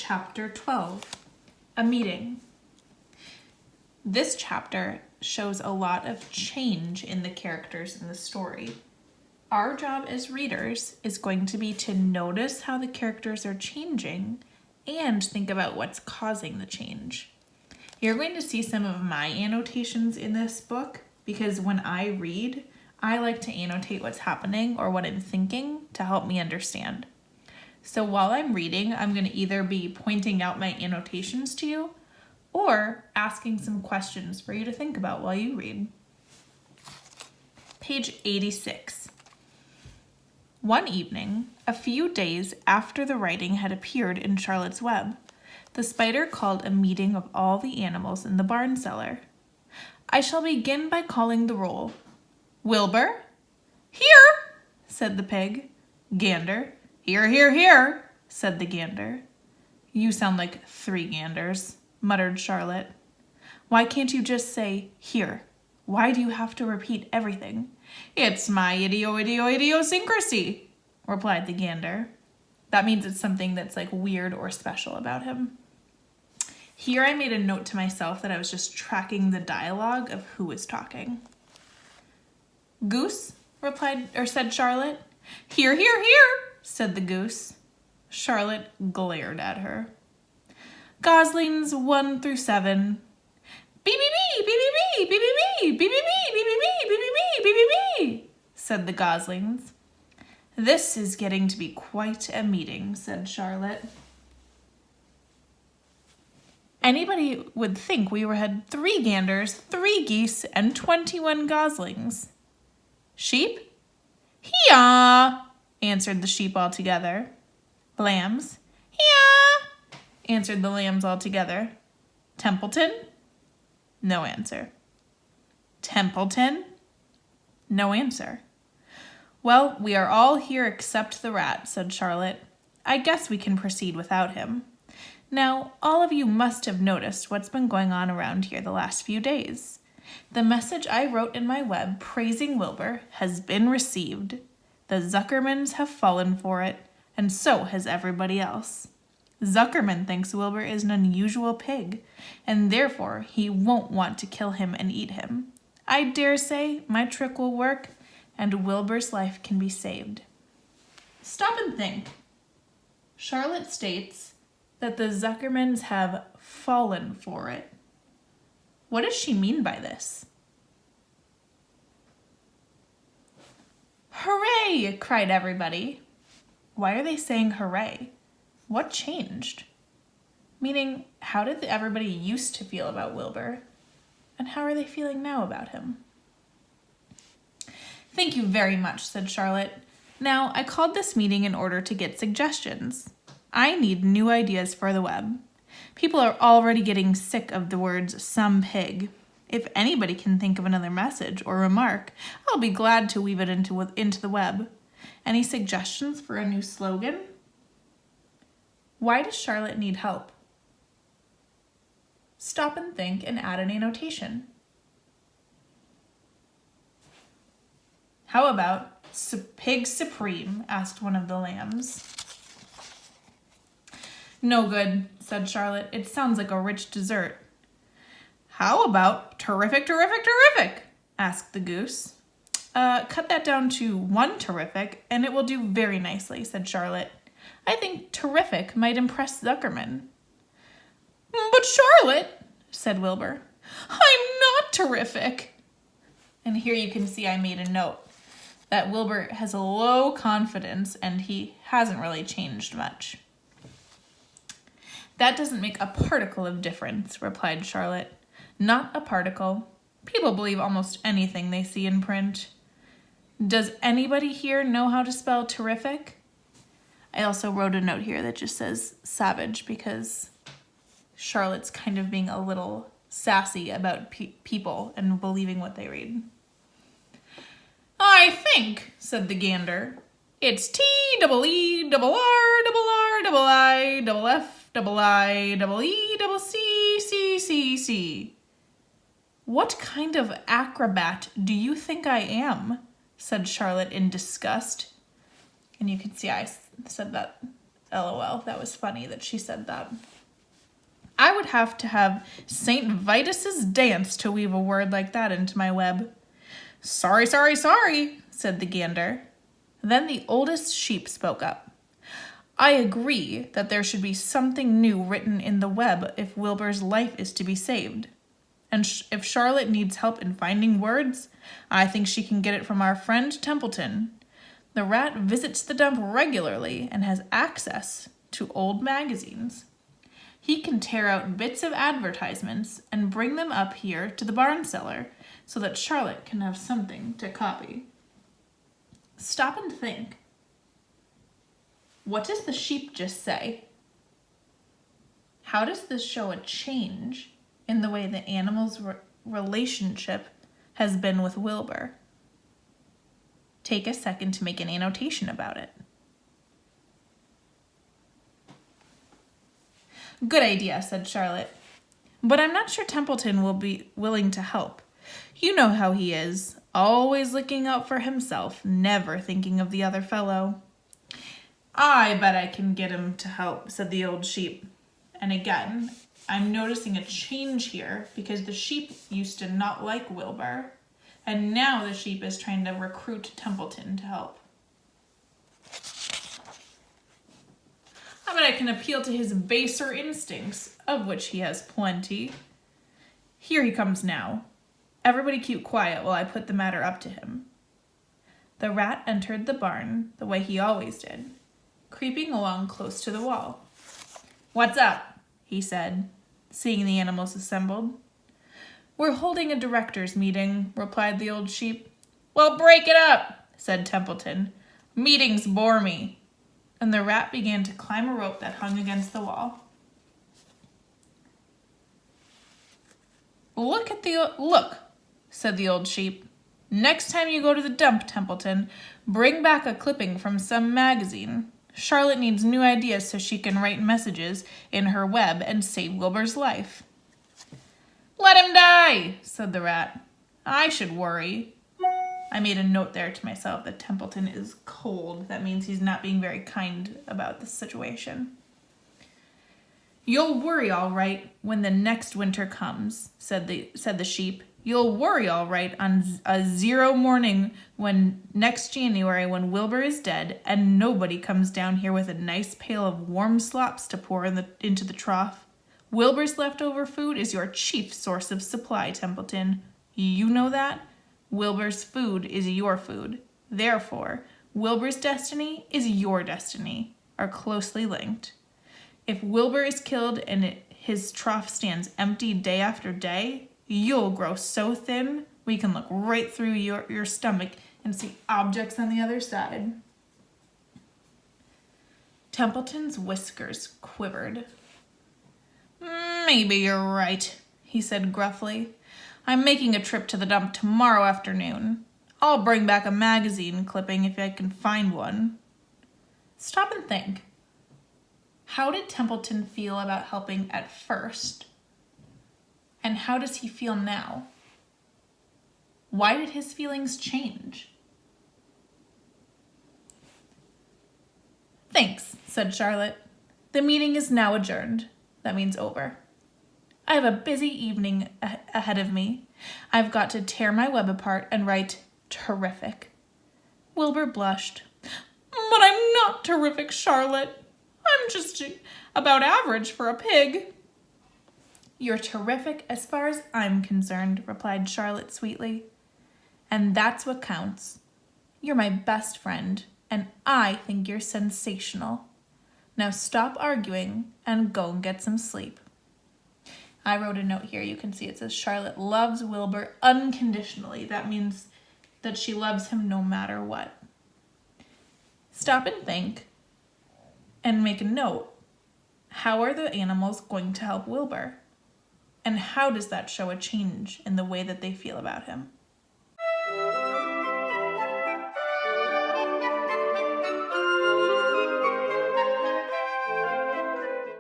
Chapter 12, A Meeting. This chapter shows a lot of change in the characters in the story. Our job as readers is going to be to notice how the characters are changing and think about what's causing the change. You're going to see some of my annotations in this book because when I read, I like to annotate what's happening or what I'm thinking to help me understand. So while I'm reading, I'm going to either be pointing out my annotations to you or asking some questions for you to think about while you read. Page 86. One evening, a few days after the writing had appeared in Charlotte's Web, the spider called a meeting of all the animals in the barn cellar. I shall begin by calling the roll. Wilbur? Here, said the pig. Gander? Here, here, here, said the gander. You sound like 3 ganders, muttered Charlotte. Why can't you just say, here? Why do you have to repeat everything? It's my idiosyncrasy, replied the gander. That means it's something that's like weird or special about him. Here I made a note to myself that I was just tracking the dialogue of who was talking. Goose, said Charlotte. Here, here, here, said the goose. Charlotte glared at her. Goslings 1 through 7. Beep, beep, beep, beep, beep, beep, beep, beep, beep, beep, beep, beep, beep, beep, beep, beep, said the goslings. This is getting to be quite a meeting, said Charlotte. Anybody would think we had 3 ganders, 3 geese, and 21 goslings. Sheep? Hee-yaw, answered the sheep all together. Lambs? Hee-yaw, answered the lambs all together. Templeton? No answer. Templeton? No answer. Well, we are all here except the rat, said Charlotte. I guess we can proceed without him. Now, all of you must have noticed what's been going on around here the last few days. The message I wrote in my web praising Wilbur has been received. The Zuckermans have fallen for it, and so has everybody else. Zuckerman thinks Wilbur is an unusual pig, and therefore he won't want to kill him and eat him. I dare say my trick will work, and Wilbur's life can be saved. Stop and think. Charlotte states that the Zuckermans have fallen for it. What does she mean by this? Hooray! Cried everybody. Why are they saying hooray? What changed? Meaning, how did everybody used to feel about Wilbur? And how are they feeling now about him? Thank you very much, said Charlotte. Now, I called this meeting in order to get suggestions. I need new ideas for the web. People are already getting sick of the words some pig. If anybody can think of another message or remark, I'll be glad to weave it into the web. Any suggestions for a new slogan? Why does Charlotte need help? Stop and think and add an annotation. How about Pig Supreme? Asked one of the lambs. No good, said Charlotte. It sounds like a rich dessert. How about terrific, terrific, terrific? Asked the goose. Cut that down to 1 terrific, and it will do very nicely, said Charlotte. I think terrific might impress Zuckerman. But Charlotte, said Wilbur, I'm not terrific. And here you can see I made a note that Wilbur has a low confidence and he hasn't really changed much. That doesn't make a particle of difference, replied Charlotte. Not a particle. People believe almost anything they see in print. Does anybody here know how to spell terrific? I also wrote a note here that just says savage because Charlotte's kind of being a little sassy about people and believing what they read. I think, said the gander, it's TEERRRIIFFIECCC. What kind of acrobat do you think I am? Said Charlotte in disgust. And you can see I said that LOL, that was funny that she said that. I would have to have St. Vitus's dance to weave a word like that into my web. Sorry, sorry, sorry, said the gander. Then the oldest sheep spoke up. I agree that there should be something new written in the web if Wilbur's life is to be saved. And if Charlotte needs help in finding words, I think she can get it from our friend Templeton. The rat visits the dump regularly and has access to old magazines. He can tear out bits of advertisements and bring them up here to the barn cellar so that Charlotte can have something to copy. Stop and think. What does the sheep just say? How does this show a change in the way the animal's relationship has been with Wilbur? Take a second to make an annotation about it. Good idea, said Charlotte. But I'm not sure Templeton will be willing to help. You know how he is, always looking out for himself, never thinking of the other fellow. I bet I can get him to help, said the old sheep. And again, I'm noticing a change here because the sheep used to not like Wilbur, and now the sheep is trying to recruit Templeton to help. I bet I can appeal to his baser instincts, of which he has plenty. Here he comes now. Everybody keep quiet while I put the matter up to him. The rat entered the barn the way he always did, creeping along close to the wall. What's up? He said, seeing the animals assembled. We're holding a directors' meeting, replied the old sheep. Well, break it up, said Templeton. Meetings bore me. And the rat began to climb a rope that hung against the wall. Look, said the old sheep. Next time you go to the dump, Templeton, bring back a clipping from some magazine. Charlotte needs new ideas so she can write messages in her web and save Wilbur's life. Let him die, said the rat. I should worry. I made a note there to myself that Templeton is cold. That means he's not being very kind about the situation. You'll worry all right when the next winter comes, said the sheep. You'll worry all right on a 0 morning next January when Wilbur is dead and nobody comes down here with a nice pail of warm slops to pour into the trough. Wilbur's leftover food is your chief source of supply, Templeton. You know that? Wilbur's food is your food. Therefore, Wilbur's destiny is your destiny, are closely linked. If Wilbur is killed and his trough stands empty day after day, you'll grow so thin we can look right through your stomach and see objects on the other side. Templeton's whiskers quivered. Maybe you're right, he said gruffly. I'm making a trip to the dump tomorrow afternoon. I'll bring back a magazine clipping if I can find one. Stop and think. How did Templeton feel about helping at first? And how does he feel now? Why did his feelings change? Thanks, said Charlotte. The meeting is now adjourned. That means over. I have a busy evening ahead of me. I've got to tear my web apart and write terrific. Wilbur blushed. But I'm not terrific, Charlotte. I'm just about average for a pig. You're terrific as far as I'm concerned, replied Charlotte sweetly. And that's what counts. You're my best friend, and I think you're sensational. Now stop arguing and go and get some sleep. I wrote a note here. You can see it says Charlotte loves Wilbur unconditionally. That means that she loves him no matter what. Stop and think and make a note. How are the animals going to help Wilbur? And how does that show a change in the way that they feel about him?